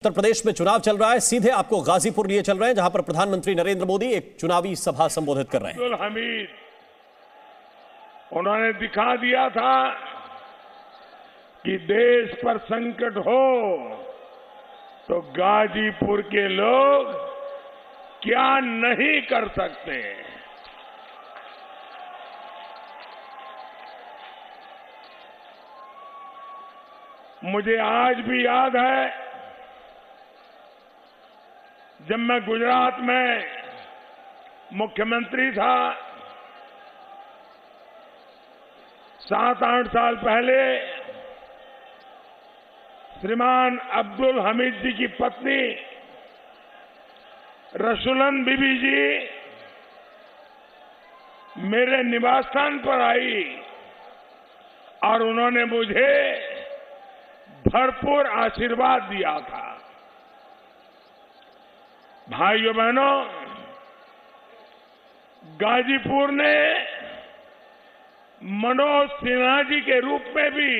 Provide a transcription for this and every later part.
उत्तर प्रदेश में चुनाव चल रहा है। सीधे आपको गाजीपुर लिए चल रहे हैं, जहां पर प्रधानमंत्री नरेंद्र मोदी एक चुनावी सभा संबोधित कर रहे हैं। अब्दुल हमीद उन्होंने दिखा दिया था कि देश पर संकट हो तो गाजीपुर के लोग क्या नहीं कर सकते। मुझे आज भी याद है जब मैं गुजरात में मुख्यमंत्री था, 7-8 साल पहले श्रीमान अब्दुल हमीद जी की पत्नी रसूलन बीबी जी मेरे निवास स्थान पर आई और उन्होंने मुझे भरपूर आशीर्वाद दिया था। भाइयों बहनों, गाजीपुर ने मनोज सिन्हा जी के रूप में भी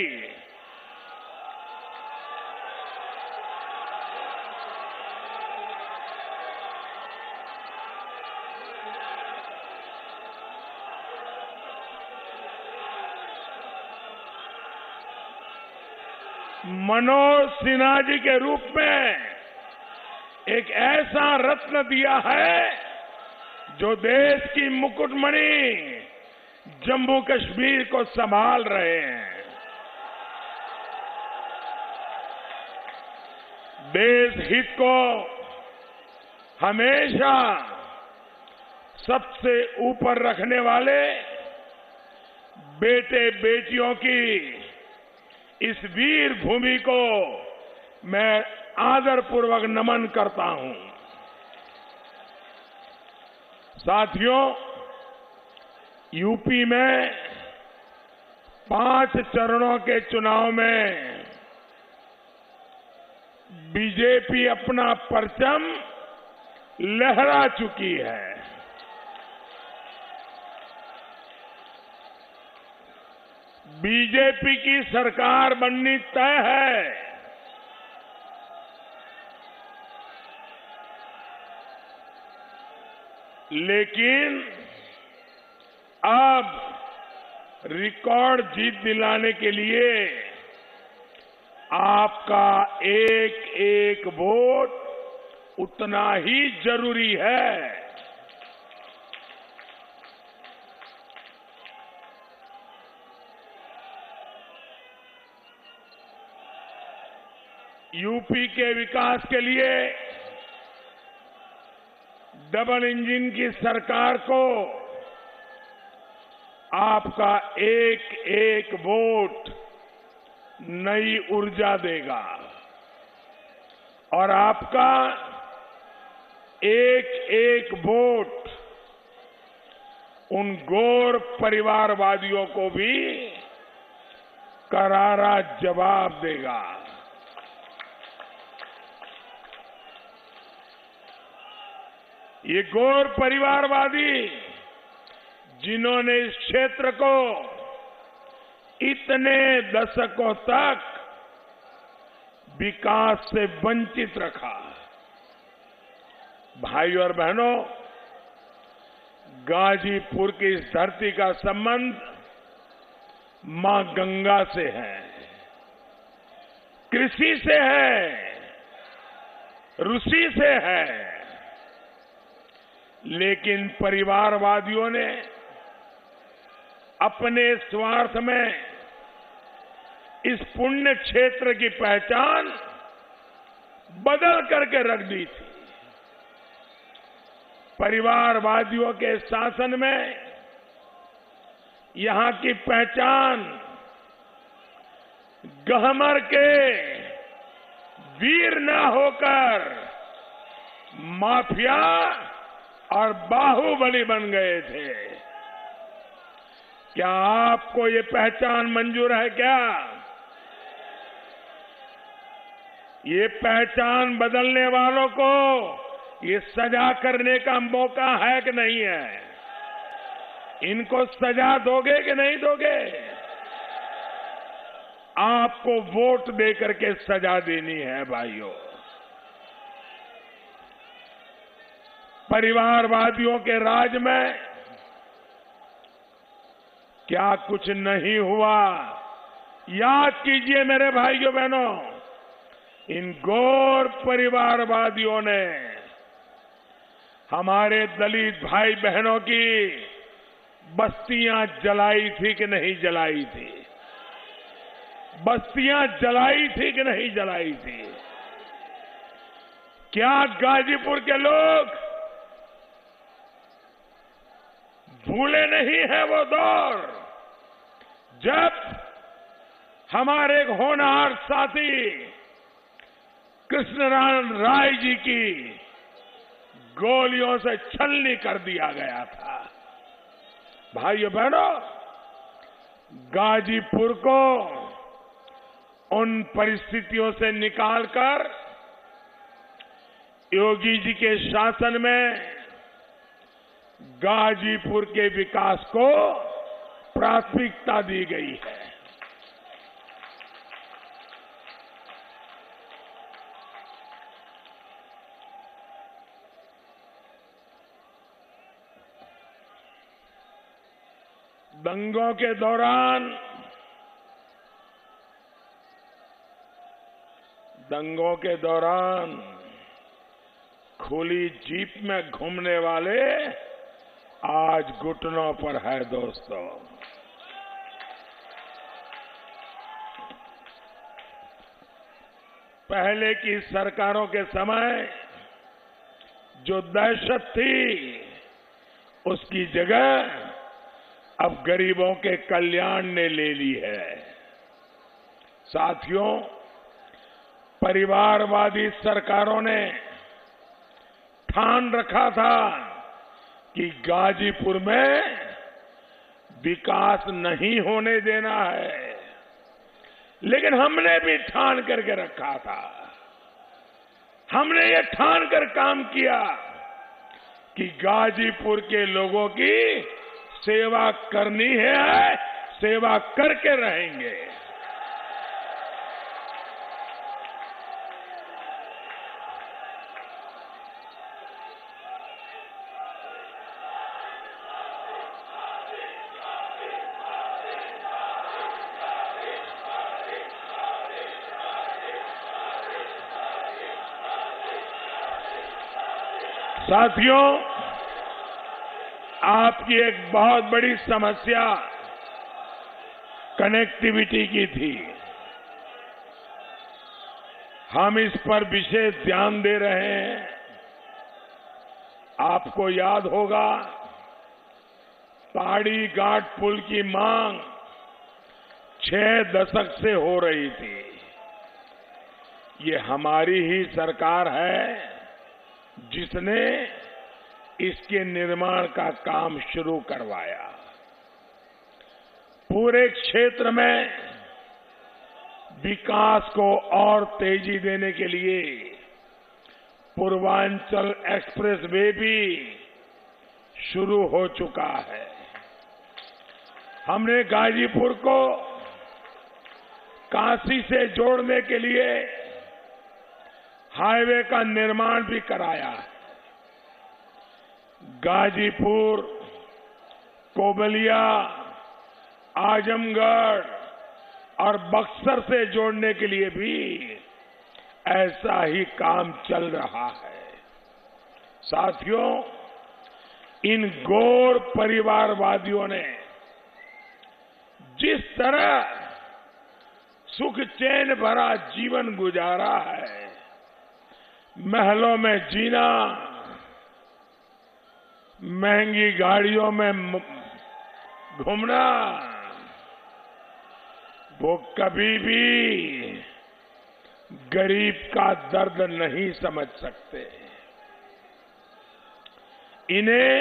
मनोज सिन्हा जी के रूप में एक ऐसा रत्न दिया है जो देश की मुकुटमणि जम्मू कश्मीर को संभाल रहे हैं। देश हित को हमेशा सबसे ऊपर रखने वाले बेटे बेटियों की इस वीर भूमि को मैं आदरपूर्वक नमन करता हूं। साथियों, यूपी में 5 चरणों के चुनाव में बीजेपी अपना परचम लहरा चुकी है। बीजेपी की सरकार बननी तय है। लेकिन अब रिकॉर्ड जीत दिलाने के लिए आपका एक एक वोट उतना ही जरूरी है। यूपी के विकास के लिए डबल इंजन की सरकार को आपका एक एक वोट नई ऊर्जा देगा और आपका एक एक वोट उन गौर परिवारवादियों को भी करारा जवाब देगा। ये गौर परिवारवादी जिन्होंने इस क्षेत्र को इतने दशकों तक विकास से वंचित रखा। भाइयों और बहनों, गाजीपुर की इस धरती का संबंध मां गंगा से है, कृषि से है, ऋषि से है। लेकिन परिवारवादियों ने अपने स्वार्थ में इस पुण्य क्षेत्र की पहचान बदल करके रख दी थी। परिवारवादियों के शासन में यहां की पहचान गहमर के वीर न होकर माफिया और बाहुबली बन गए थे। क्या आपको ये पहचान मंजूर है? क्या ये पहचान बदलने वालों को ये सजा करने का मौका है कि नहीं है? इनको सजा दोगे कि नहीं दोगे? आपको वोट देकर के सजा देनी है भाइयों। परिवारवादियों के राज में क्या कुछ नहीं हुआ। याद कीजिए मेरे भाइयों बहनों, इन गौर परिवारवादियों ने हमारे दलित भाई बहनों की बस्तियां जलाई थी कि नहीं जलाई थी? बस्तियां जलाई थी कि नहीं जलाई थी? क्या गाजीपुर के लोग भूले नहीं है वो दौर जब हमारे एक होनहार साथी कृष्णनारायण राय जी की गोलियों से छलनी कर दिया गया था। भाइयों बहनों, गाजीपुर को उन परिस्थितियों से निकालकर योगी जी के शासन में गाजीपुर के विकास को प्राथमिकता दी गई है। दंगों के दौरान खुली जीप में घूमने वाले आज घुटनों पर है दोस्तों। पहले की सरकारों के समय जो दहशत थी उसकी जगह अब गरीबों के कल्याण ने ले ली है। साथियों, परिवारवादी सरकारों ने ठान रखा था कि गाजीपुर में विकास नहीं होने देना है, लेकिन हमने भी ठान करके रखा था। हमने ये ठान कर काम किया कि गाजीपुर के लोगों की सेवा करनी है, सेवा करके रहेंगे। साथियों, आपकी एक बहुत बड़ी समस्या कनेक्टिविटी की थी। हम इस पर विशेष ध्यान दे रहे हैं। आपको याद होगा, पहाड़ी घाट पुल की मांग 6 दशक से हो रही थी। ये हमारी ही सरकार है जिसने इसके निर्माण का काम शुरू करवाया। पूरे क्षेत्र में विकास को और तेजी देने के लिए पूर्वांचल एक्सप्रेस वे भी शुरू हो चुका है। हमने गाजीपुर को काशी से जोड़ने के लिए हाईवे का निर्माण भी कराया है। गाजीपुर, कोबलिया, आजमगढ़ और बक्सर से जोड़ने के लिए भी ऐसा ही काम चल रहा है। साथियों, इन गौर परिवारवादियों ने जिस तरह सुख चैन भरा जीवन गुजारा है, महलों में जीना, महंगी गाड़ियों में घूमना, वो कभी भी गरीब का दर्द नहीं समझ सकते। इन्हें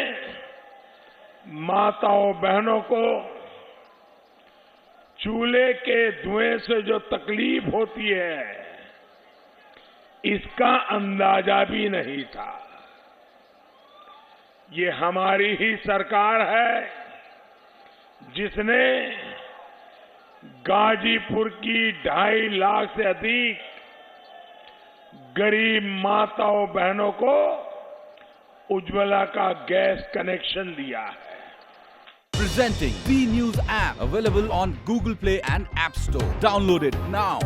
माताओं बहनों को चूल्हे के धुएं से जो तकलीफ होती है, इसका अंदाजा भी नहीं था। ये हमारी ही सरकार है जिसने गाजीपुर की 2.5 लाख से अधिक गरीब माताओं बहनों को उज्ज्वला का गैस कनेक्शन दिया है। Presenting V News app, available on Google Play and App Store. Download it now.